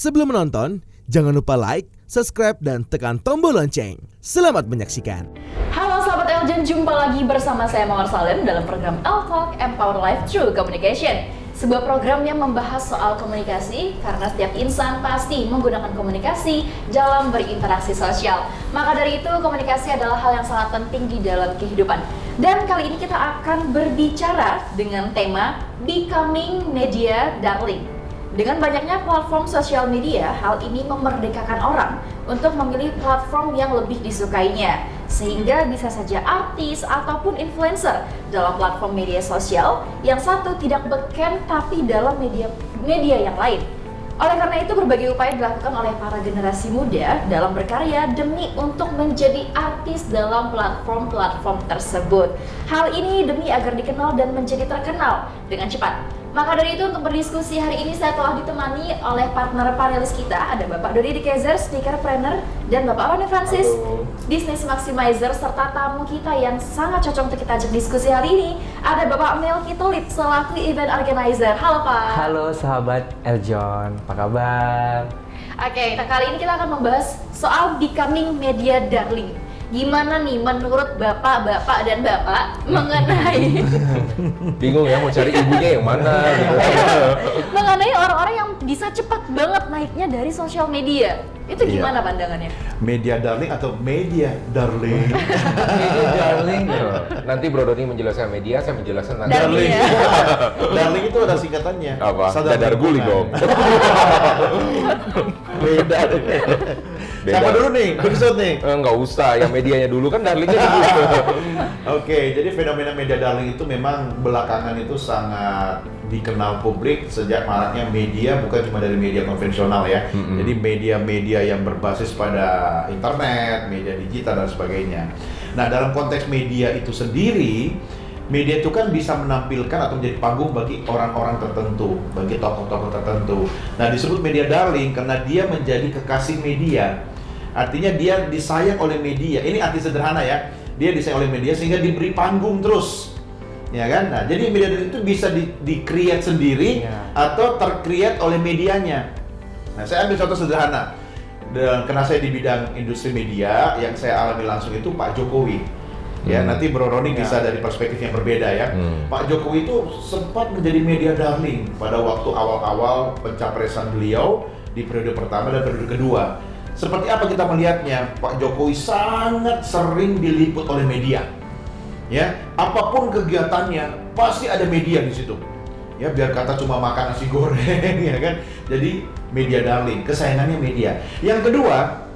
Sebelum menonton, jangan lupa like, subscribe, dan tekan tombol lonceng. Selamat menyaksikan. Halo sahabat Eljan, jumpa lagi bersama saya Mawar Salim dalam program L-Talk Empower Life Through Communication. Sebuah program yang membahas soal komunikasi karena setiap insan pasti menggunakan komunikasi dalam berinteraksi sosial. Maka dari itu komunikasi adalah hal yang sangat penting di dalam kehidupan. Dan kali ini kita akan berbicara dengan tema Becoming Media Darling. Dengan banyaknya platform sosial media, hal ini memerdekakan orang untuk memilih platform yang lebih disukainya. Sehingga bisa saja artis ataupun influencer dalam platform media sosial, yang satu tidak beken tapi dalam media yang lain. Oleh karena itu berbagai upaya dilakukan oleh para generasi muda dalam berkarya demi untuk menjadi artis dalam platform-platform tersebut. Hal ini demi agar dikenal dan menjadi terkenal dengan cepat. Maka dari itu untuk berdiskusi hari ini saya telah ditemani oleh partner panelis kita. Ada Bapak Dodi Dikezer, speaker trainer, dan Bapak Roni Francis, business maximizer, serta tamu kita yang sangat cocok untuk kita ajak diskusi hari ini. Ada Bapak Melki Tulip selaku event organizer. Halo Pak. Halo sahabat Eljon, apa kabar? Oke, kali ini kita akan membahas soal becoming media darling. Gimana nih menurut bapak-bapak dan bapak mengenai bingung ya mau cari ibunya yang mana gitu. mengenai orang-orang yang bisa cepat banget naiknya dari sosial media. Itu gimana pandangannya? Media darling atau media darling? Media darling. Nanti Bro Doni menjelaskan media, saya menjelaskan nanti. Darling. Ya. Darling itu ada singkatannya. Apa? Sadar Dadar guling dong. Beda. Siapa dulu nih? Episode nih. Nggak usah, yang medianya dulu kan darlingnya dulu. Oke, jadi fenomena media darling itu memang belakangan itu sangat dikenal publik sejak maraknya media, bukan cuma dari media konvensional ya. Jadi media-media yang berbasis pada internet, media digital dan sebagainya. Nah, dalam konteks media itu sendiri, media itu kan bisa menampilkan atau menjadi panggung bagi orang-orang tertentu, bagi tokoh-tokoh tertentu. Nah, disebut media darling karena dia menjadi kekasih media. Artinya dia disayang oleh media. Ini arti sederhana ya. Dia disayang oleh media sehingga diberi panggung terus. Ya kan? Nah, jadi media darling itu bisa di-create sendiri atau ter-create oleh medianya. Nah, saya ambil contoh sederhana. Dan karena saya di bidang industri media, yang saya alami langsung itu Pak Jokowi. Ya, nanti Bro Roni bisa dari perspektif yang berbeda ya. Pak Jokowi itu sempat menjadi media darling pada waktu awal-awal pencapresan beliau di periode pertama dan periode kedua. Seperti apa kita melihatnya? Pak Jokowi sangat sering diliput oleh media. Ya, apapun kegiatannya pasti ada media di situ. Ya, biar kata cuma makan nasi goreng ya kan. Jadi media darling, kesayangannya media. Yang kedua,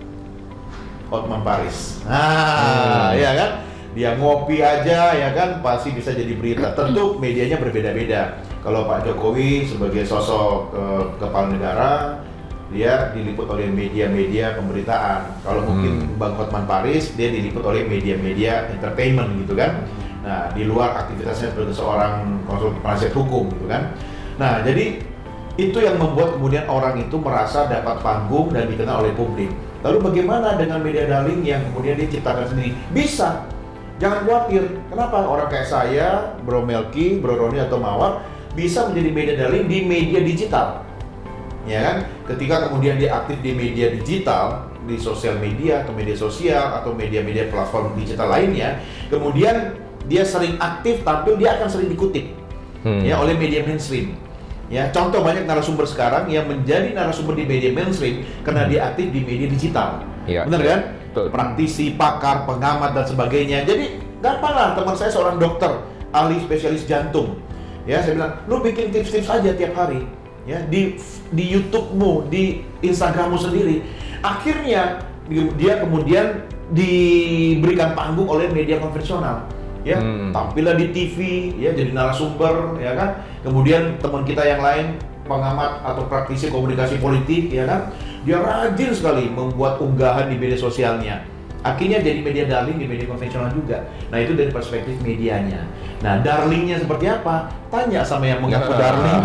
Hotman Paris. Nah, ya kan? Dia ngopi aja ya kan pasti bisa jadi berita. Tentu medianya berbeda-beda. Kalau Pak Jokowi sebagai sosok kepala negara, dia diliput oleh media-media pemberitaan. Kalau mungkin Bang Hotman Paris, dia diliput oleh media-media entertainment gitu kan. Nah, di luar aktivitasnya sebagai seorang konsultan penasihat hukum gitu kan. Nah, jadi itu yang membuat kemudian orang itu merasa dapat panggung dan dikenal oleh publik. Lalu bagaimana dengan media darling yang kemudian dia ciptakan sendiri? Bisa. Jangan khawatir. Kenapa? Orang kayak saya, Bro Melki, Bro Roni atau Mawar bisa menjadi media darling di media digital. Ya kan? Ketika kemudian dia aktif di media digital, di sosial media atau media sosial atau media-media platform digital lainnya, kemudian dia sering aktif tampil, dia akan sering dikutip ya oleh media mainstream. Ya, contoh banyak narasumber sekarang yang menjadi narasumber di media mainstream karena dia aktif di media digital. Iya, benar kan? Betul. Praktisi, pakar, pengamat dan sebagainya. Jadi gampang lah, teman saya seorang dokter, ahli spesialis jantung. Ya, saya bilang, lu bikin tips-tips aja tiap hari. Ya, di YouTube-mu, di Instagram-mu sendiri. Akhirnya dia kemudian diberikan panggung oleh media konvensional. Ya, tampillah di TV, ya jadi narasumber, ya kan. Kemudian teman kita yang lain, pengamat atau praktisi komunikasi politik, ya kan. Dia rajin sekali membuat unggahan di media sosialnya. akhirnya jadi media darling di media konvensional juga. Nah itu dari perspektif medianya. Nah darlingnya seperti apa? Tanya sama yang mengaku darling.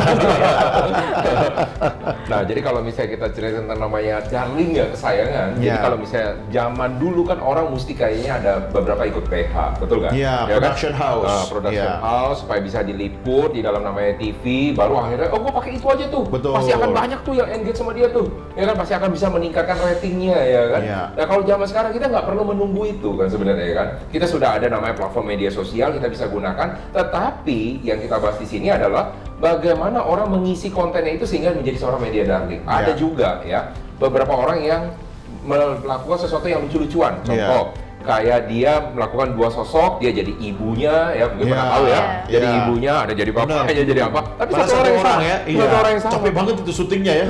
Nah, jadi kalau misalnya kita cerita tentang namanya darling ya kesayangan. Jadi Ya. kalau misalnya zaman dulu kan orang mesti kayaknya ada beberapa ikut PH, betul kan? Iya, Ya kan? production house. Production Iya. house supaya bisa diliput di dalam namanya TV. Baru akhirnya, oh gua pakai itu aja tuh. Betul. Pasti akan banyak tuh yang engage sama dia tuh. Ya kan pasti akan bisa meningkatkan ratingnya ya kan. Iya. Nah kalau zaman sekarang kita nggak perlu menunggu itu kan sebenarnya ya kan. Kita sudah ada namanya platform media sosial kita bisa gunakan. Tetapi yang kita bahas di sini adalah bagaimana orang mengisi kontennya itu sehingga menjadi seorang media darling. Ada Ya. juga ya beberapa orang yang melakukan sesuatu yang lucu-lucuan. Contoh, kayak dia melakukan dua sosok, dia jadi ibunya, ya mungkin pernah tahu ya, Iya. jadi Iya. ibunya, ada jadi bapaknya, Benar. jadi apa. Tapi Padahal satu orang yang sama, ya. satu orang yang sama. Capek banget itu syutingnya ya.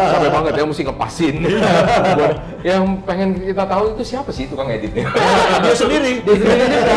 Capek banget ya, mesti ngepasin. Buat yang pengen kita tahu itu siapa sih tukang editnya? Dia sendiri. Dia sendiri juga.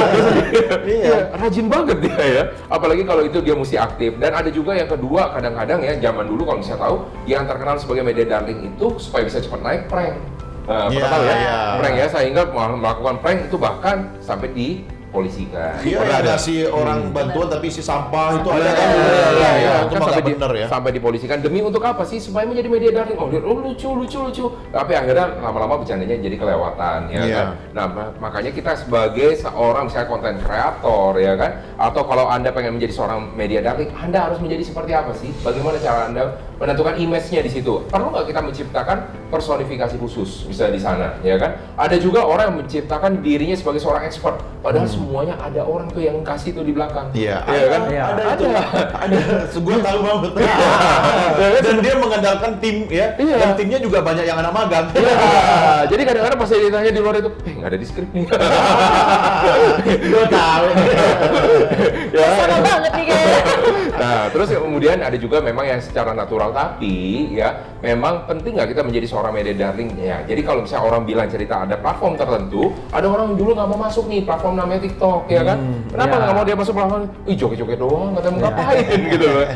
Iya. Iya, rajin banget dia ya. Apalagi kalau itu dia mesti aktif. Dan ada juga yang kedua, kadang-kadang ya zaman dulu kalau misalnya tahu, yang terkenal sebagai media darling itu supaya bisa cepat naik prank. Nah, Iya, pernah tahu ya? iya. Prank ya, sehingga melakukan prank itu bahkan sampai dipolisikan. Dia Pernah ada? ngasih orang bantuan tapi isi sampah itu ada kan? Iya, Itu kan mah sampai nggak bener ya. sampai dipolisikan demi untuk apa sih? Supaya menjadi media darling. Oh, dia lucu. Tapi akhirnya lama-lama bercandanya jadi kelewatan, ya Iya. kan? Nah, makanya kita sebagai seorang misalnya konten kreator, ya kan? Atau kalau Anda pengen menjadi seorang media darling, Anda harus menjadi seperti apa sih? Bagaimana cara Anda menentukan image-nya di situ? Perlu nggak kita menciptakan personifikasi khusus, misalnya di sana, ya kan? Ada juga orang yang menciptakan dirinya sebagai seorang expert, padahal semuanya ada orang tuh yang kasih tuh di belakang. Iya, Iya kan? Iya. Ada itu. Ada. Gua tahu banget. Dan dia mengandalkan tim ya. Iya. Dan timnya juga banyak yang anak magang. Iya, jadi kadang-kadang pas saya ditanya di luar itu, nggak ada di skrip nih. Gua tahu. Ya. Sama banget nih kayaknya. Nah, terus kemudian ada juga memang yang secara natural, tapi ya memang penting nggak kita menjadi seorang media darling ya. Jadi kalau misalnya orang bilang cerita ada platform tertentu, ada orang yang dulu nggak mau masuk nih platform namanya TikTok ya kan? Kenapa ya. nggak mau dia masuk platform? Ih joget-joget doang, nggak tahu mau ngapain gitu loh.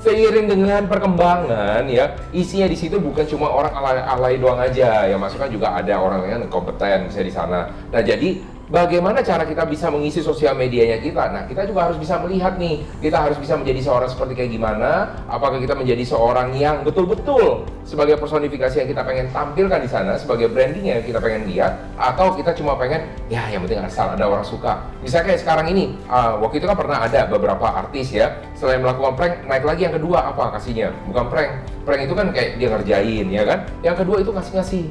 Seiring dengan perkembangan ya, isinya di situ bukan cuma orang alay doang aja, yang masuk kan juga ada orang yang kompeten misalnya di sana. Nah jadi bagaimana cara kita bisa mengisi sosial medianya kita? Nah, kita juga harus bisa melihat nih, kita harus bisa menjadi seorang seperti kayak gimana? Apakah kita menjadi seorang yang betul-betul sebagai personifikasi yang kita pengen tampilkan di sana, sebagai branding yang kita pengen lihat, atau kita cuma pengen, ya yang penting asal ada orang suka. Misalnya kayak sekarang ini, waktu itu kan pernah ada beberapa artis ya, selain melakukan prank, naik lagi yang kedua apa kasihnya? Bukan prank, prank itu kan kayak dia ngerjain ya kan? Yang kedua itu kasih-kasih.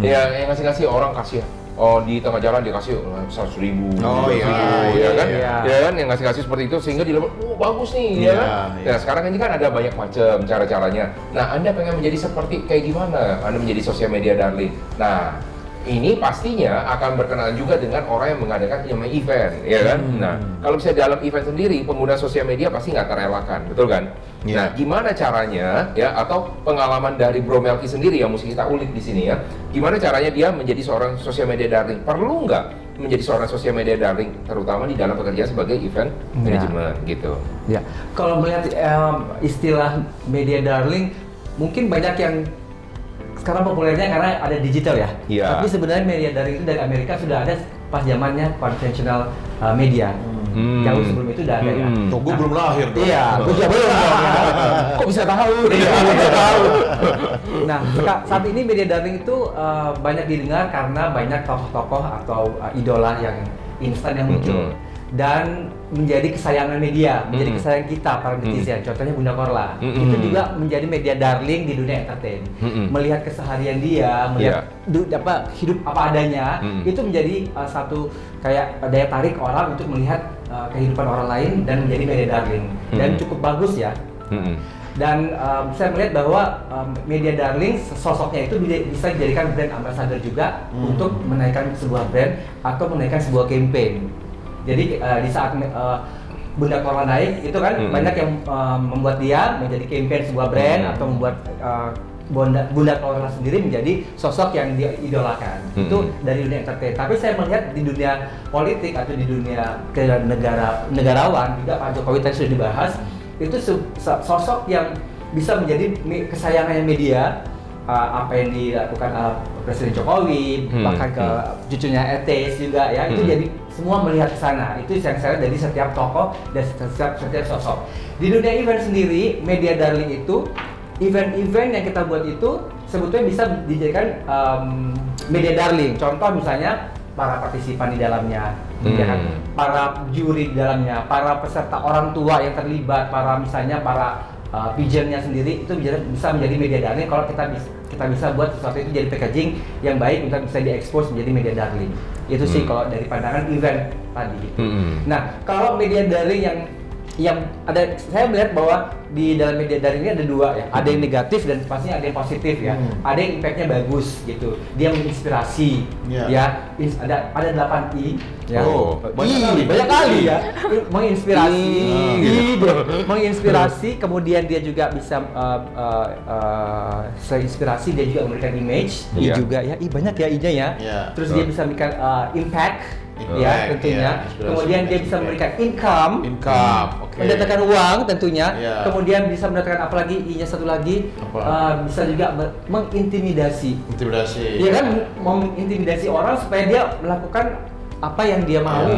Ya, yang ngasih-ngasih orang kasih. Oh di tengah jalan dikasih 100.000. Oh, iya, ya iya, kan, iya. ya kan yang ngasih sseperti itu sehingga dia dapat, oh bagus nih, Iya, ya kan. iya. Nah sekarang ini kan ada banyak macam cara-caranya. Nah Anda pengen menjadi seperti kayak gimana? Anda menjadi sosial media darling. Nah ini pastinya akan berkenalan juga dengan orang yang mengadakan event, ya kan. Nah kalau misalnya dalam event sendiri pengguna sosial media pasti nggak terelakkan, betul kan? Iya. Nah, gimana caranya ya atau pengalaman dari Bro Melki sendiri yang mesti kita ulik di sini ya. Gimana caranya dia menjadi seorang sosial media darling? Perlu nggak menjadi seorang sosial media darling terutama di dalam pekerjaan sebagai event management gitu. Ya, kalau melihat istilah media darling, mungkin banyak yang sekarang populernya karena ada digital ya. Iya. Tapi sebenarnya media darling itu dari Amerika sudah ada pas zamannya konvensional media. Jauh sebelum itu udah ada ya. Tuh, gua belum lahir dong. Iya, gue juga belum dong ya. Kok bisa tahu? Iya, bisa tahu. Nah, saat ini media darling itu banyak didengar karena banyak tokoh-tokoh atau idola yang instan yang muncul dan menjadi kesayangan media, menjadi kesayangan kita para netizen. Contohnya Bunda Korla, itu juga menjadi media darling di dunia entertain. Melihat keseharian dia, melihat hidup apa adanya, itu menjadi satu kayak daya tarik orang untuk melihat kehidupan orang lain dan menjadi media darling. Dan cukup bagus ya. Dan saya melihat bahwa media darling sosoknya itu bisa dijadikan brand ambassador juga untuk menaikkan sebuah brand atau menaikkan sebuah campaign. Jadi di saat Bunda Korla naik itu kan banyak yang membuat dia menjadi campaign sebuah brand atau membuat Bunda Korla sendiri menjadi sosok yang dia idolakan. Itu dari dunia entertain. Tapi saya melihat di dunia politik atau di dunia negarawan juga Pak Jokowi tadi sudah dibahas, itu sosok yang bisa menjadi kesayangan media apa yang dilakukan Presiden Jokowi, bahkan ke cucunya ETS juga ya, itu jadi semua melihat ke sana. Itu yang saya lihat dari setiap tokoh dan setiap sosok. Di dunia event sendiri, media darling itu event-event yang kita buat itu sebetulnya bisa dijadikan media darling. Contoh misalnya para partisipan di dalamnya, ya kan? Para juri di dalamnya, para peserta orang tua yang terlibat, para pigeonnya sendiri itu bisa menjadi media darling kalau kita bisa buat sesuatu itu jadi packaging yang baik untuk bisa diekspos menjadi media darling. Itu sih kalau dari pandangan event tadi gitu. Nah, kalau media darling yang ada, saya melihat bahwa di dalam media darling ini ada dua ya, ada yang negatif dan pastinya ada yang positif ya. Ada yang impactnya bagus gitu, dia menginspirasi ya. Ada 8 I ya. Banyak kali ya. Menginspirasi, kemudian dia juga bisa seinspirasi, dia juga memberikan image, juga ya. Banyak ya I-nya ya. Terus dia bisa memberikan impact. Ya tentunya, kemudian dia bisa memberikan income, mendatangkan uang tentunya, kemudian bisa mendatangkan apalagi I-nya satu lagi, bisa juga mengintimidasi, ya kan, mengintimidasi orang supaya dia melakukan apa yang dia mau,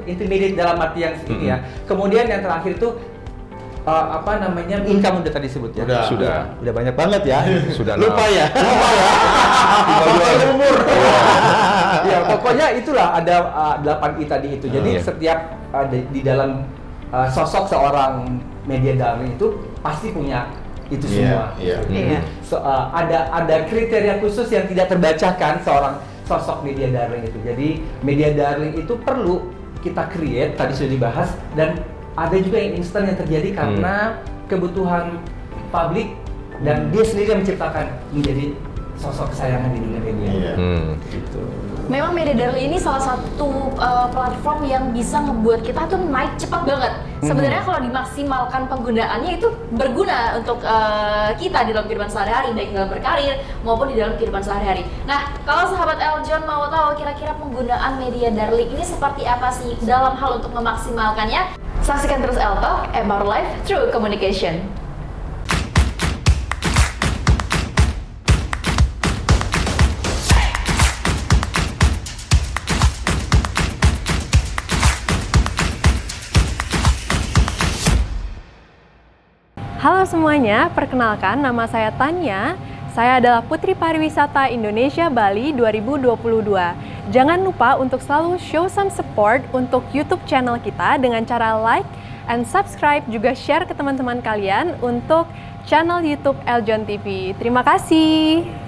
intimidate dalam arti yang ini ya. Kemudian yang terakhir itu income udah tadi disebut ya. Udah banyak banget ya. Lupa ya. Umur. Ya, pokoknya itulah ada 8 I tadi itu. Jadi setiap di dalam sosok seorang media darling itu pasti punya itu semua. Ada kriteria khusus yang tidak terbacakan seorang sosok media darling itu. Jadi media darling itu perlu kita create, tadi sudah dibahas, dan ada juga yang instan yang terjadi karena kebutuhan publik dan dia sendiri yang menciptakan menjadi sosok kesayangan di dunia media. Gitu. Memang media darling ini salah satu platform yang bisa ngebuat kita tuh naik cepat banget. Sebenarnya kalau dimaksimalkan penggunaannya itu berguna untuk kita di dalam kehidupan sehari-hari, baik dalam berkarir maupun di dalam kehidupan sehari-hari. Nah, kalau sahabat Eljon mau tahu kira-kira penggunaan media darling ini seperti apa sih dalam hal untuk memaksimalkannya, saksikan terus Eltalk, Empower Life Through Communication. Halo semuanya, perkenalkan nama saya Tanya. Saya adalah Putri Pariwisata Indonesia Bali 2022. Jangan lupa untuk selalu show some support untuk YouTube channel kita dengan cara like and subscribe, juga share ke teman-teman kalian untuk channel YouTube Eljon TV. Terima kasih.